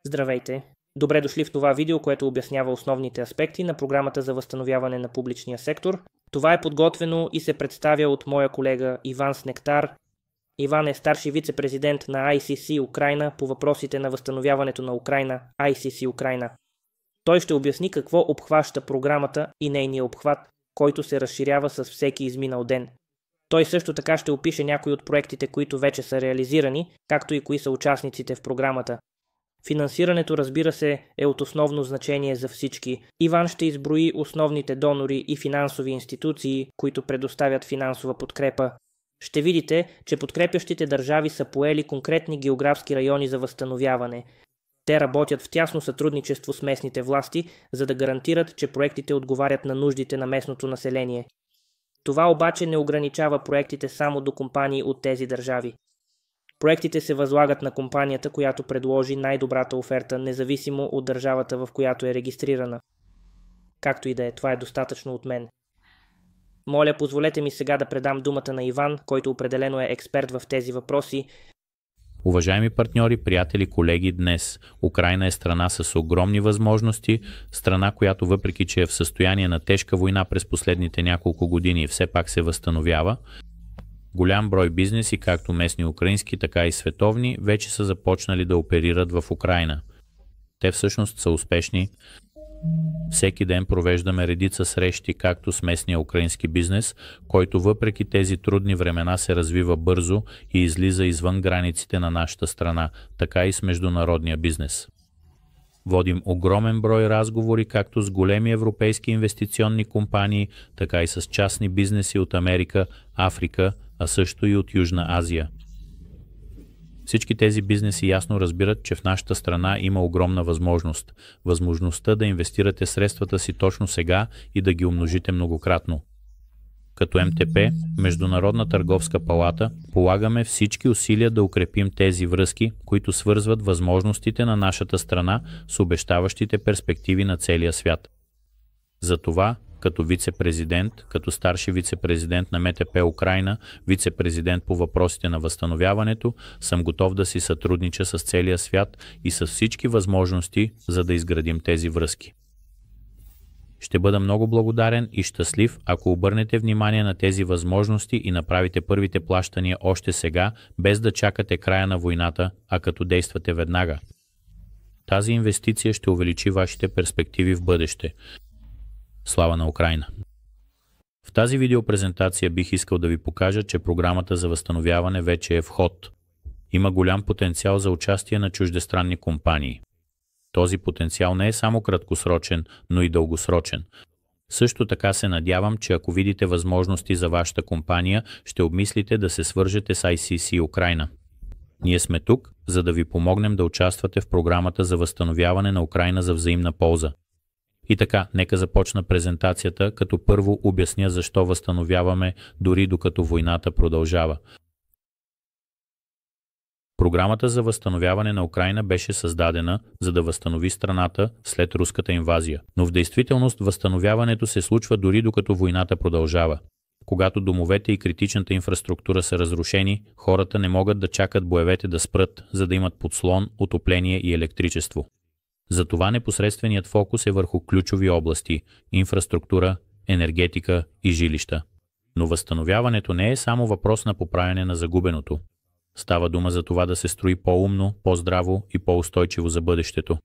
Здравейте! Добре дошли в това видео, което обяснява основните аспекти на програмата за възстановяване на публичния сектор. Това е подготвено и се представя от моя колега Иван Снектар. Иван е старши вице-президент на ICC Украйна по въпросите на възстановяването на Украйна, ICC Украйна. Той ще обясни какво обхваща програмата и нейния обхват, който се разширява с всеки изминал ден. Той също така ще опише някои от проектите, които вече са реализирани, както и кои са участниците в програмата. Финансирането, разбира се, е от основно значение за всички. Иван ще изброи основните донори и финансови институции, които предоставят финансова подкрепа. Ще видите, че подкрепящите държави са поели конкретни географски райони за възстановяване. Те работят в тясно сътрудничество с местните власти, за да гарантират, че проектите отговарят на нуждите на местното население. Това обаче не ограничава проектите само до компании от тези държави. Проектите се възлагат на компанията, която предложи най-добрата оферта, независимо от държавата, в която е регистрирана. Както и да е, това е достатъчно от мен. Моля, позволете ми сега да предам думата на Иван, който определено е експерт в тези въпроси. Уважаеми партньори, приятели, колеги, днес Украйна е страна с огромни възможности, страна, която въпреки че е в състояние на тежка война през последните няколко години все пак се възстановява. Голям брой бизнеси, както местни украински, така и световни, вече са започнали да оперират в Украйна. Те всъщност са успешни. Всеки ден провеждаме редица срещи, както с местния украински бизнес, който въпреки тези трудни времена се развива бързо и излиза извън границите на нашата страна, така и с международния бизнес. Водим огромен брой разговори както с големи европейски инвестиционни компании, така и с частни бизнеси от Америка, Африка, а също и от Южна Азия. Всички тези бизнеси ясно разбират, че в нашата страна има огромна възможност. Възможността да инвестирате средствата си точно сега и да ги умножите многократно. Като МТП, Международна търговска палата, полагаме всички усилия да укрепим тези връзки, които свързват възможностите на нашата страна с обещаващите перспективи на целия свят. Затова, като вице-президент, като старши вице-президент на МТП Украйна, вице-президент по въпросите на възстановяването, съм готов да си сътруднича с целия свят и с всички възможности, за да изградим тези връзки. Ще бъда много благодарен и щастлив, ако обърнете внимание на тези възможности и направите първите плащания още сега, без да чакате края на войната, а като действате веднага. Тази инвестиция ще увеличи вашите перспективи в бъдеще. Слава на Украйна! В тази видеопрезентация бих искал да ви покажа, че програмата за възстановяване вече е в ход. Има голям потенциал за участие на чуждестранни компании. Този потенциал не е само краткосрочен, но и дългосрочен. Също така се надявам, че ако видите възможности за вашата компания, ще обмислите да се свържете с ICC Украйна. Ние сме тук, за да ви помогнем да участвате в програмата за възстановяване на Украйна за взаимна полза. И така, нека започна презентацията, като първо обясня защо възстановяваме, дори докато войната продължава. Програмата за възстановяване на Украйна беше създадена, за да възстанови страната след руската инвазия. Но в действителност възстановяването се случва дори докато войната продължава. Когато домовете и критичната инфраструктура са разрушени, хората не могат да чакат боевете да спрат, за да имат подслон, отопление и електричество. Затова непосредственият фокус е върху ключови области – инфраструктура, енергетика и жилища. Но възстановяването не е само въпрос на поправяне на загубеното. Става дума за това да се строи по-умно, по-здраво и по-устойчиво за бъдещето.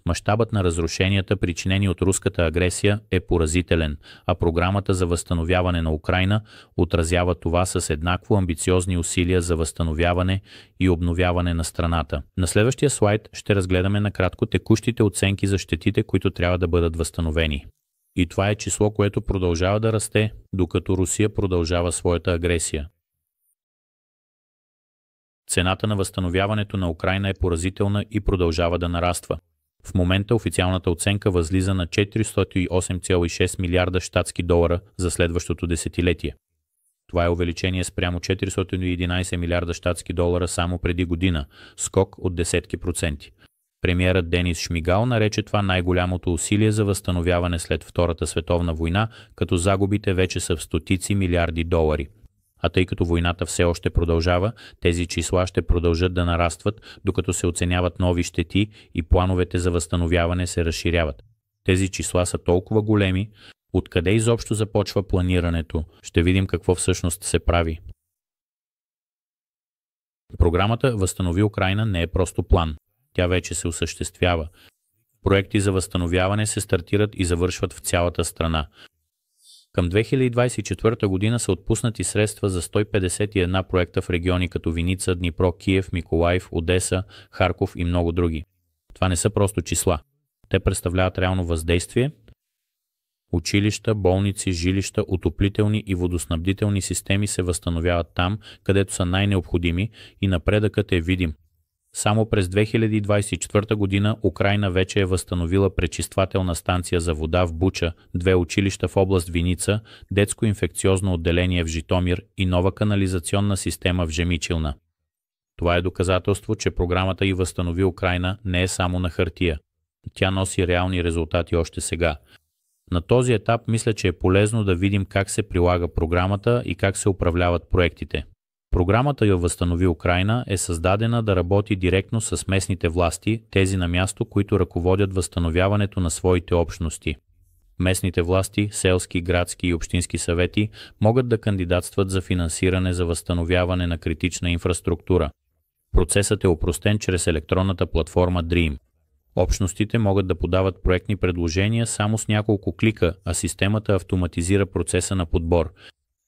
Мащабът на разрушенията, причинени от руската агресия, е поразителен, а програмата за възстановяване на Украйна отразява това с еднакво амбициозни усилия за възстановяване и обновяване на страната. На следващия слайд ще разгледаме накратко текущите оценки за щетите, които трябва да бъдат възстановени. И това е число, което продължава да расте, докато Русия продължава своята агресия. Цената на възстановяването на Украйна е поразителна и продължава да нараства. В момента официалната оценка възлиза на 408,6 милиарда щатски долара за следващото десетилетие. Това е увеличение спрямо 411 милиарда щатски долара само преди година, скок от десетки проценти. Премиерът Денис Шмигал нарече това най-голямото усилие за възстановяване след Втората световна война, като загубите вече са в стотици милиарди долари. А тъй като войната все още продължава, тези числа ще продължат да нарастват, докато се оценяват нови щети и плановете за възстановяване се разширяват. Тези числа са толкова големи, откъде изобщо започва планирането? Ще видим какво всъщност се прави. Програмата Възстанови Украйна не е просто план. Тя вече се осъществява. Проекти за възстановяване се стартират и завършват в цялата страна. Към 2024 година са отпуснати средства за 151 проекта в региони като Виница, Днипро, Киев, Миколаев, Одеса, Харков и много други. Това не са просто числа. Те представляват реално въздействие. Училища, болници, жилища, отоплителни и водоснабдителни системи се възстановяват там, където са най-необходими и напредъкът е видим. Само през 2024 година Украйна вече е възстановила пречиствателна станция за вода в Буча, 2 училища в област Виница, детско инфекциозно отделение в Житомир и нова канализационна система в Жемичилна. Това е доказателство, че програмата И възстанови Украйна не е само на хартия. Тя носи реални резултати още сега. На този етап мисля, че е полезно да видим как се прилага програмата и как се управляват проектите. Програмата Я възстанови Украйна е създадена да работи директно с местните власти, тези на място, които ръководят възстановяването на своите общности. Местните власти, селски, градски и общински съвети могат да кандидатстват за финансиране за възстановяване на критична инфраструктура. Процесът е опростен чрез електронната платформа Dream. Общностите могат да подават проектни предложения само с няколко клика, а системата автоматизира процеса на подбор.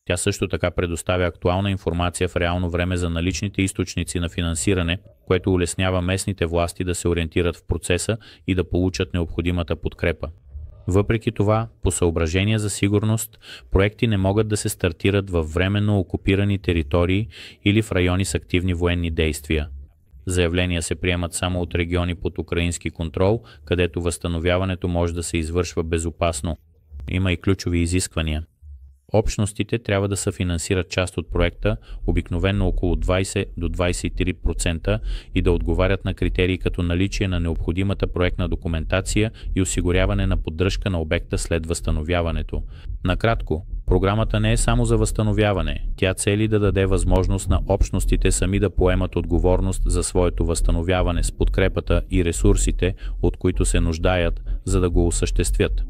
Тя също така предоставя актуална информация в реално време за наличните източници на финансиране, което улеснява местните власти да се ориентират в процеса и да получат необходимата подкрепа. Въпреки това, по съображения за сигурност, проекти не могат да се стартират във временно окупирани територии или в райони с активни военни действия. Заявления се приемат само от региони под украински контрол, където възстановяването може да се извършва безопасно. Има и ключови изисквания. Общностите трябва да съфинансират част от проекта, обикновено около 20 до 23%, и да отговарят на критерии като наличие на необходимата проектна документация и осигуряване на поддръжка на обекта след възстановяването. Накратко, програмата не е само за възстановяване, тя цели да даде възможност на общностите сами да поемат отговорност за своето възстановяване с подкрепата и ресурсите, от които се нуждаят, за да го осъществят.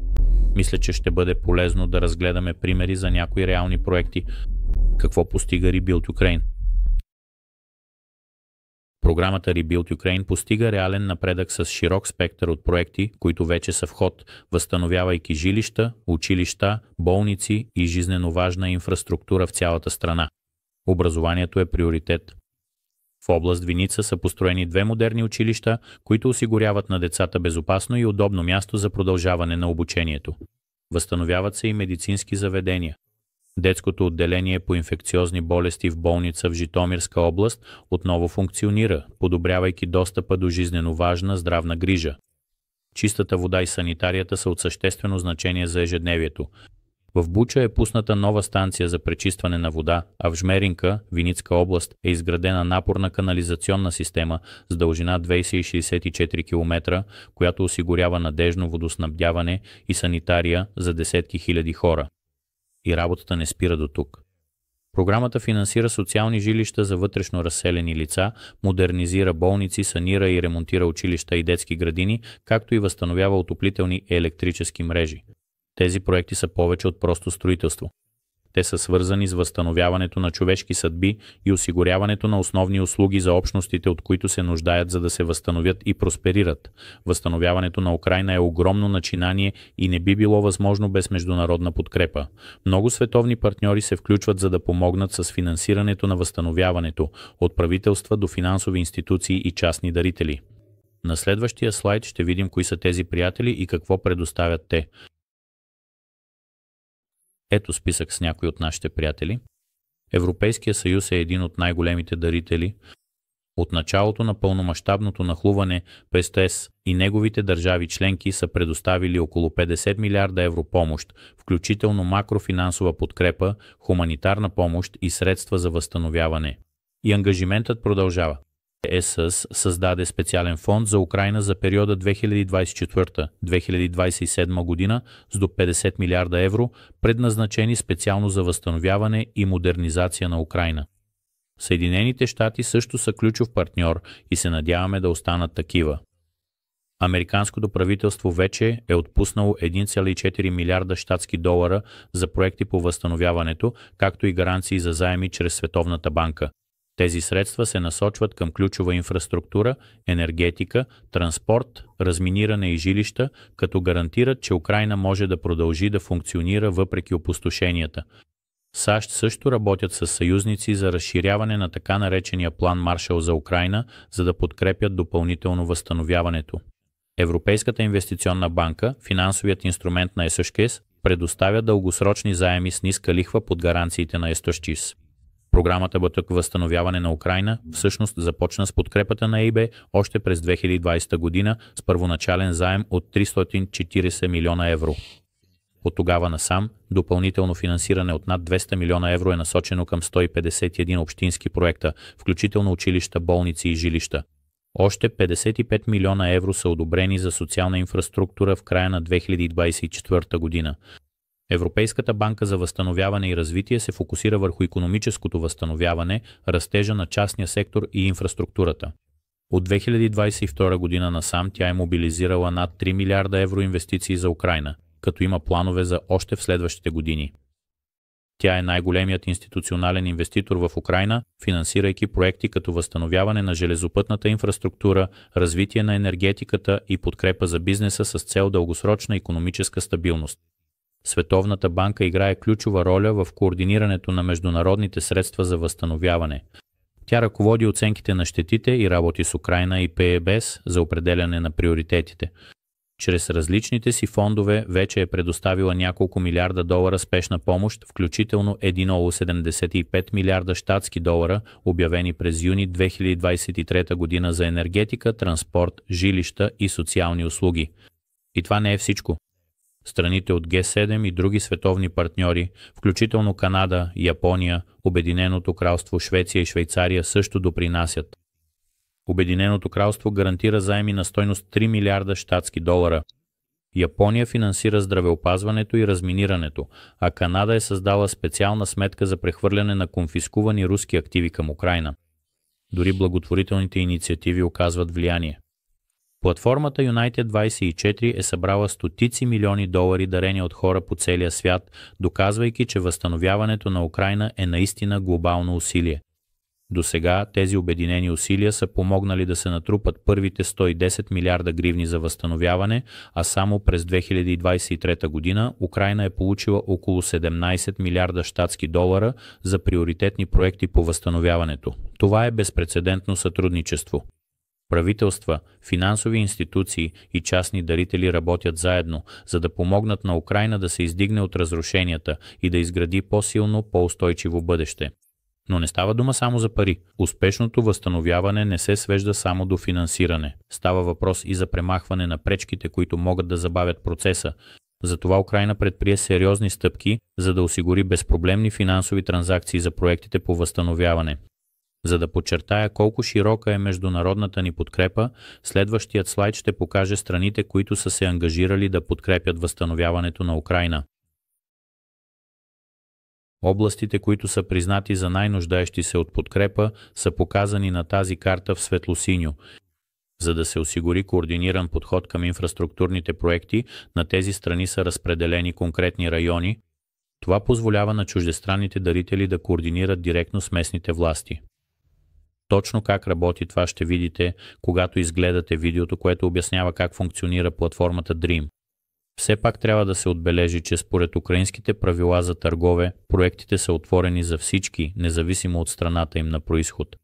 Мисля, че ще бъде полезно да разгледаме примери за някои реални проекти. Какво постига Rebuild Ukraine? Програмата Rebuild Ukraine постига реален напредък с широк спектър от проекти, които вече са в ход, възстановявайки жилища, училища, болници и жизнено важна инфраструктура в цялата страна. Образованието е приоритет. В област Виница са построени 2 модерни училища, които осигуряват на децата безопасно и удобно място за продължаване на обучението. Възстановяват се и медицински заведения. Детското отделение по инфекциозни болести в болница в Житомирска област отново функционира, подобрявайки достъпа до жизнено важна здравна грижа. Чистата вода и санитарията са от съществено значение за ежедневието. В Буча е пусната нова станция за пречистване на вода, а в Жмеринка, Виницка област, е изградена напорна канализационна система с дължина 264 км, която осигурява надежно водоснабдяване и санитария за десетки хиляди хора. И работата не спира до тук. Програмата финансира социални жилища за вътрешно разселени лица, модернизира болници, санира и ремонтира училища и детски градини, както и възстановява отоплителни и електрически мрежи. Тези проекти са повече от просто строителство. Те са свързани с възстановяването на човешки съдби и осигуряването на основни услуги за общностите, от които се нуждаят, за да се възстановят и просперират. Възстановяването на Украйна е огромно начинание и не би било възможно без международна подкрепа. Много световни партньори се включват, за да помогнат с финансирането на възстановяването, от правителства до финансови институции и частни дарители. На следващия слайд ще видим кои са тези приятели и какво предоставят те. Ето списък с някои от нашите приятели. Европейския съюз е един от най-големите дарители. От началото на пълномащабното нахлуване ПСТС и неговите държави членки са предоставили около 50 милиарда евро помощ, включително макрофинансова подкрепа, хуманитарна помощ и средства за възстановяване. И ангажиментът продължава. ЕС създаде специален фонд за Украйна за периода 2024-2027 година с до 50 милиарда евро, предназначени специално за възстановяване и модернизация на Украйна. Съединените щати също са ключов партньор и се надяваме да останат такива. Американското правителство вече е отпуснало 1,4 милиарда щатски долара за проекти по възстановяването, както и гаранции за заеми чрез Световната банка. Тези средства се насочват към ключова инфраструктура, енергетика, транспорт, разминиране и жилища, като гарантират, че Украйна може да продължи да функционира въпреки опустошенията. САЩ също работят с съюзници за разширяване на така наречения план Маршал за Украйна, за да подкрепят допълнително възстановяването. Европейската инвестиционна банка, финансовият инструмент на ЕСШКЕС, предоставя дългосрочни заеми с ниска лихва под гаранциите на ЕСТОШЧИС. Програмата БТК Възстановяване на Украйна всъщност започна с подкрепата на ЕИБ още през 2020 година с първоначален заем от 340 милиона евро. От тогава насам, допълнително финансиране от над 200 милиона евро е насочено към 151 общински проекта, включително училища, болници и жилища. Още 55 милиона евро са одобрени за социална инфраструктура в края на 2024 година. Европейската банка за възстановяване и развитие се фокусира върху икономическото възстановяване, растежа на частния сектор и инфраструктурата. От 2022 година насам тя е мобилизирала над 3 милиарда евро инвестиции за Украйна, като има планове за още в следващите години. Тя е най-големият институционален инвеститор в Украйна, финансирайки проекти като възстановяване на железопътната инфраструктура, развитие на енергетиката и подкрепа за бизнеса с цел дългосрочна икономическа стабилност. Световната банка играе ключова роля в координирането на международните средства за възстановяване. Тя ръководи оценките на щетите и работи с Украйна и ПЕБС за определяне на приоритетите. Чрез различните си фондове вече е предоставила няколко милиарда долара спешна помощ, включително 1,75 милиарда щатски долара, обявени през юни 2023 година за енергетика, транспорт, жилища и социални услуги. И това не е всичко. Страните от Г7 и други световни партньори, включително Канада, Япония, Обединеното кралство, Швеция и Швейцария също допринасят. Обединеното кралство гарантира заеми на стойност 3 милиарда щатски долара. Япония финансира здравеопазването и разминирането, а Канада е създала специална сметка за прехвърляне на конфискувани руски активи към Украйна. Дори благотворителните инициативи оказват влияние. Платформата United24 е събрала стотици милиони долари дарения от хора по целия свят, доказвайки, че възстановяването на Украйна е наистина глобално усилие. До сега тези обединени усилия са помогнали да се натрупат първите 110 милиарда гривни за възстановяване, а само през 2023 година Украйна е получила около 17 милиарда щатски долара за приоритетни проекти по възстановяването. Това е безпрецедентно сътрудничество. Правителства, финансови институции и частни дарители работят заедно, за да помогнат на Украйна да се издигне от разрушенията и да изгради по-силно, по-устойчиво бъдеще. Но не става дума само за пари. Успешното възстановяване не се свежда само до финансиране. Става въпрос и за премахване на пречките, които могат да забавят процеса. Затова Украйна предприе сериозни стъпки, за да осигури безпроблемни финансови транзакции за проектите по възстановяване. За да подчертая колко широка е международната ни подкрепа, следващият слайд ще покаже страните, които са се ангажирали да подкрепят възстановяването на Украйна. Областите, които са признати за най-нуждаещи се от подкрепа, са показани на тази карта в светлосиньо. За да се осигури координиран подход към инфраструктурните проекти, на тези страни са разпределени конкретни райони. Това позволява на чуждестранните дарители да координират директно с местните власти. Точно как работи това ще видите, когато изгледате видеото, което обяснява как функционира платформата Dream. Все пак трябва да се отбележи, че според украинските правила за търгове, проектите са отворени за всички, независимо от страната им на произход.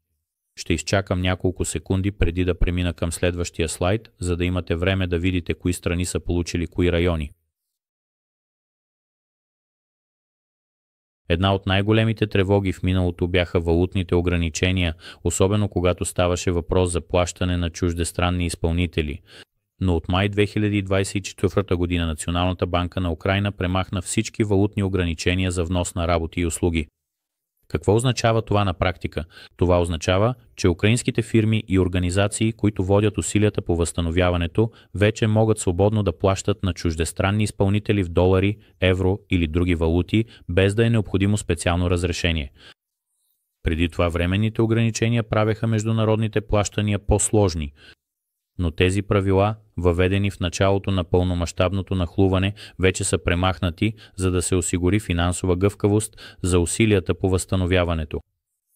Ще изчакам няколко секунди преди да премина към следващия слайд, за да имате време да видите кои страни са получили кои райони. Една от най-големите тревоги в миналото бяха валутните ограничения, особено когато ставаше въпрос за плащане на чуждестранни изпълнители. Но от май 2024 година Националната банка на Украйна премахна всички валутни ограничения за внос на работи и услуги. Какво означава това на практика? Това означава, че украинските фирми и организации, които водят усилията по възстановяването, вече могат свободно да плащат на чуждестранни изпълнители в долари, евро или други валути, без да е необходимо специално разрешение. Преди това временните ограничения правеха международните плащания по-сложни, но тези правила, въведени в началото на пълномащабното нахлуване, вече са премахнати, за да се осигури финансова гъвкавост за усилията по възстановяването.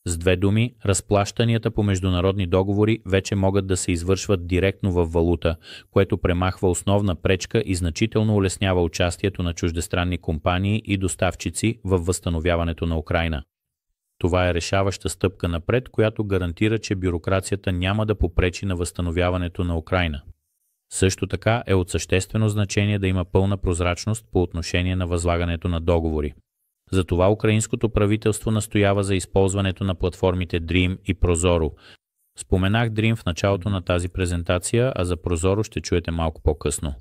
С две думи, разплащанията по международни договори вече могат да се извършват директно в валута, което премахва основна пречка и значително улеснява участието на чуждестранни компании и доставчици във възстановяването на Украйна. Това е решаваща стъпка напред, която гарантира, че бюрокрацията няма да попречи на възстановяването на Украйна. Също така е от съществено значение да има пълна прозрачност по отношение на възлагането на договори. Затова украинското правителство настоява за използването на платформите Dream и Prozoro. Споменах Dream в началото на тази презентация, а за Prozoro ще чуете малко по-късно.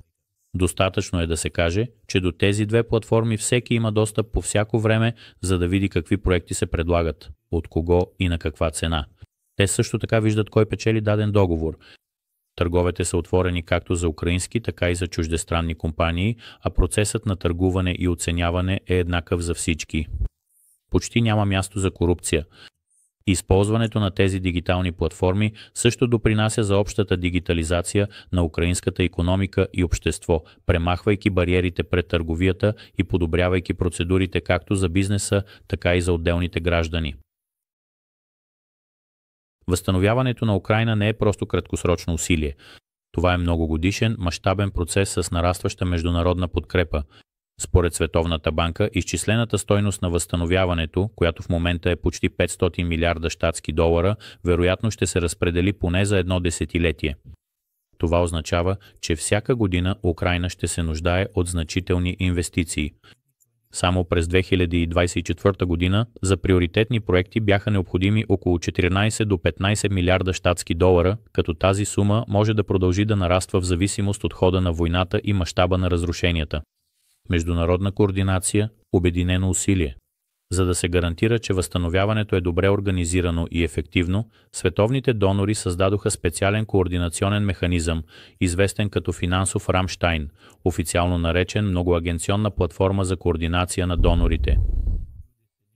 Достатъчно е да се каже, че до тези две платформи всеки има достъп по всяко време, за да види какви проекти се предлагат, от кого и на каква цена. Те също така виждат кой печели даден договор. Търговете са отворени както за украински, така и за чуждестранни компании, а процесът на търгуване и оценяване е еднакъв за всички. Почти няма място за корупция. Използването на тези дигитални платформи също допринася за общата дигитализация на украинската икономика и общество, премахвайки бариерите пред търговията и подобрявайки процедурите както за бизнеса, така и за отделните граждани. Възстановяването на Украйна не е просто краткосрочно усилие. Това е многогодишен, мащабен процес с нарастваща международна подкрепа. Според Световната банка, изчислената стойност на възстановяването, която в момента е почти 500 милиарда щатски долара, вероятно ще се разпредели поне за едно десетилетие. Това означава, че всяка година Украйна ще се нуждае от значителни инвестиции. Само през 2024 година за приоритетни проекти бяха необходими около 14 до 15 милиарда щатски долара, като тази сума може да продължи да нараства в зависимост от хода на войната и мащаба на разрушенията. Международна координация, обединено усилие. За да се гарантира, че възстановяването е добре организирано и ефективно, световните донори създадоха специален координационен механизъм, известен като финансов Рамштайн, официално наречен многоагенционна платформа за координация на донорите.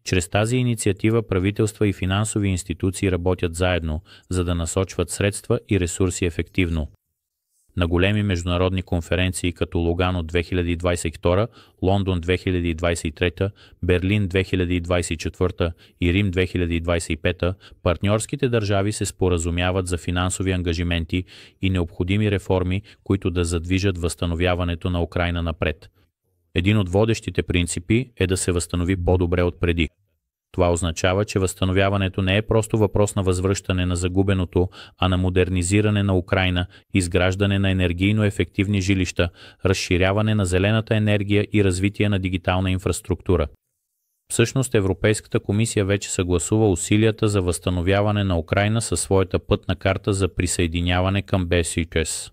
Чрез тази инициатива правителства и финансови институции работят заедно, за да насочват средства и ресурси ефективно. На големи международни конференции като Лугано 2022, Лондон 2023, Берлин 2024 и Рим 2025, партньорските държави се споразумяват за финансови ангажименти и необходими реформи, които да задвижат възстановяването на Украйна напред. Един от водещите принципи е да се възстанови по-добре от преди. Това означава, че възстановяването не е просто въпрос на възвръщане на загубеното, а на модернизиране на Украйна, изграждане на енергийно ефективни жилища, разширяване на зелената енергия и развитие на дигитална инфраструктура. Всъщност Европейската комисия вече съгласува усилията за възстановяване на Украйна със своята пътна карта за присъединяване към БСЧС.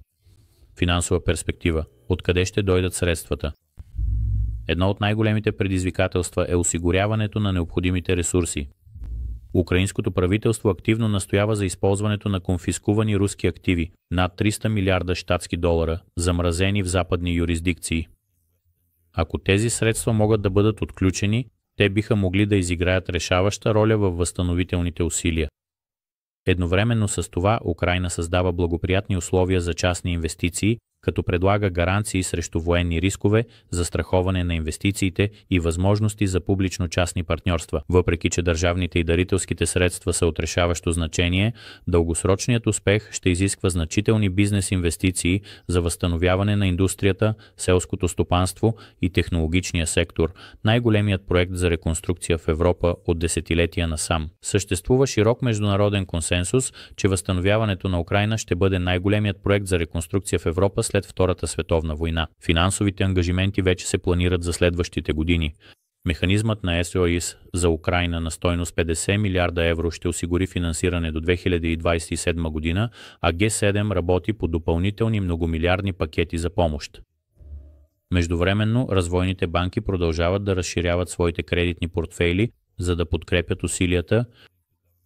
Финансова перспектива. Откъде ще дойдат средствата? Едно от най-големите предизвикателства е осигуряването на необходимите ресурси. Украинското правителство активно настоява за използването на конфискувани руски активи, над 300 милиарда щатски долара, замразени в западни юрисдикции. Ако тези средства могат да бъдат отключени, те биха могли да изиграят решаваща роля във възстановителните усилия. Едновременно с това Украйна създава благоприятни условия за частни инвестиции, като предлага гаранции срещу военни рискове, застраховане на инвестициите и възможности за публично-частни партньорства. Въпреки че държавните и дарителските средства са от решаващо значение, дългосрочният успех ще изисква значителни бизнес инвестиции за възстановяване на индустрията, селското стопанство и технологичния сектор, най-големият проект за реконструкция в Европа от десетилетия насам. Съществува широк международен консенсус, че възстановяването на Украйна ще бъде най-големият проект за реконструкция в Европа след Втората световна война. Финансовите ангажименти вече се планират за следващите години. Механизмът на СОИС за Украйна на стойност 50 милиарда евро ще осигури финансиране до 2027 година, а Г7 работи по допълнителни многомилиардни пакети за помощ. Междувременно, развойните банки продължават да разширяват своите кредитни портфейли, за да подкрепят усилията.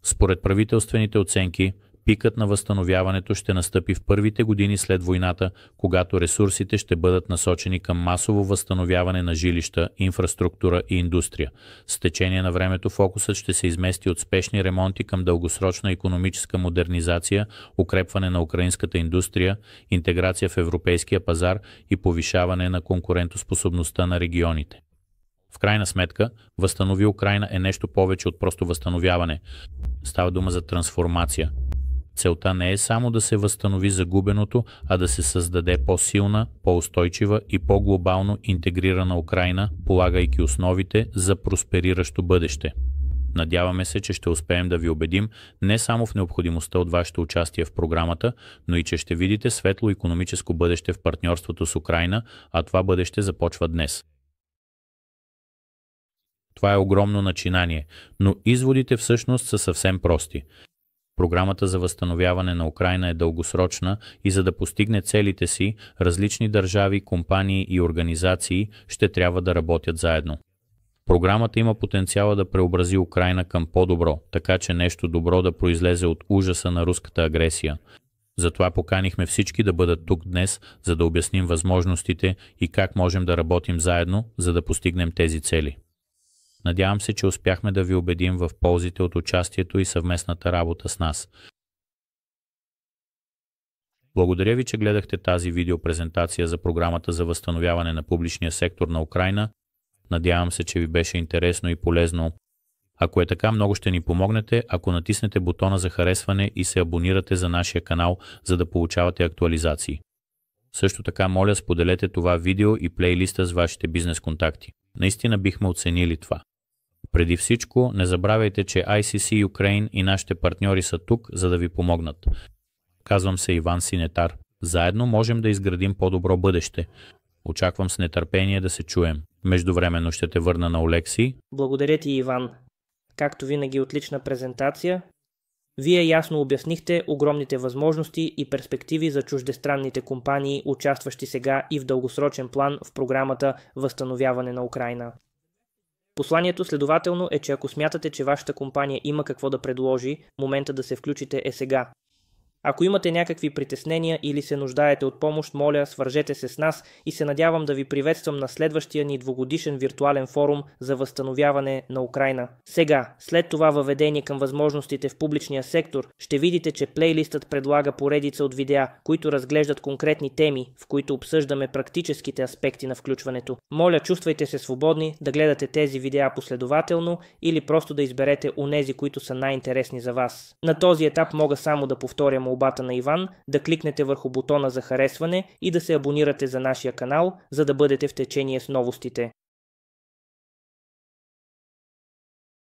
Според правителствените оценки, пикът на възстановяването ще настъпи в първите години след войната, когато ресурсите ще бъдат насочени към масово възстановяване на жилища, инфраструктура и индустрия. С течение на времето фокусът ще се измести от спешни ремонти към дългосрочна икономическа модернизация, укрепване на украинската индустрия, интеграция в европейския пазар и повишаване на конкурентоспособността на регионите. В крайна сметка, Възстанови Украйна е нещо повече от просто възстановяване. Става дума за трансформация. Целта не е само да се възстанови загубеното, а да се създаде по-силна, по-устойчива и по-глобално интегрирана Украйна, полагайки основите за проспериращо бъдеще. Надяваме се, че ще успеем да ви убедим не само в необходимостта от вашето участие в програмата, но и че ще видите светло икономическо бъдеще в партньорството с Украйна, а това бъдеще започва днес. Това е огромно начинание, но изводите всъщност са съвсем прости. Програмата за възстановяване на Украйна е дългосрочна и за да постигне целите си, различни държави, компании и организации ще трябва да работят заедно. Програмата има потенциала да преобрази Украйна към по-добро, така че нещо добро да произлезе от ужаса на руската агресия. Затова поканихме всички да бъдат тук днес, за да обясним възможностите и как можем да работим заедно, за да постигнем тези цели. Надявам се, че успяхме да ви убедим в ползите от участието и съвместната работа с нас. Благодаря ви, че гледахте тази видеопрезентация за програмата за възстановяване на публичния сектор на Украйна. Надявам се, че ви беше интересно и полезно. Ако е така, много ще ни помогнете, ако натиснете бутона за харесване и се абонирате за нашия канал, за да получавате актуализации. Също така, моля, споделете това видео и плейлиста с вашите бизнес контакти. Наистина бихме оценили това. Преди всичко, не забравяйте, че ICC Ukraine и нашите партньори са тук, за да ви помогнат. Казвам се Иван Синетар. Заедно можем да изградим по-добро бъдеще. Очаквам с нетърпение да се чуем. Междувременно ще те върна на Олекси. Благодаря ти, Иван. Както винаги, отлична презентация. Вие ясно обяснихте огромните възможности и перспективи за чуждестранните компании, участващи сега и в дългосрочен план в програмата Възстановяване на Украйна. Посланието следователно е, че ако смятате, че вашата компания има какво да предложи, момента да се включите е сега. Ако имате някакви притеснения или се нуждаете от помощ, моля, свържете се с нас и се надявам да ви приветствам на следващия ни двугодишен виртуален форум за възстановяване на Украйна. Сега, след това въведение към възможностите в публичния сектор, ще видите, че плейлистът предлага поредица от видеа, които разглеждат конкретни теми, в които обсъждаме практическите аспекти на включването. Моля, чувствайте се свободни да гледате тези видеа последователно или просто да изберете онези, които са най-интересни за вас. На този етап мога само да повторя молбата на Иван, да кликнете върху бутона за харесване и да се абонирате за нашия канал, за да бъдете в течение с новостите.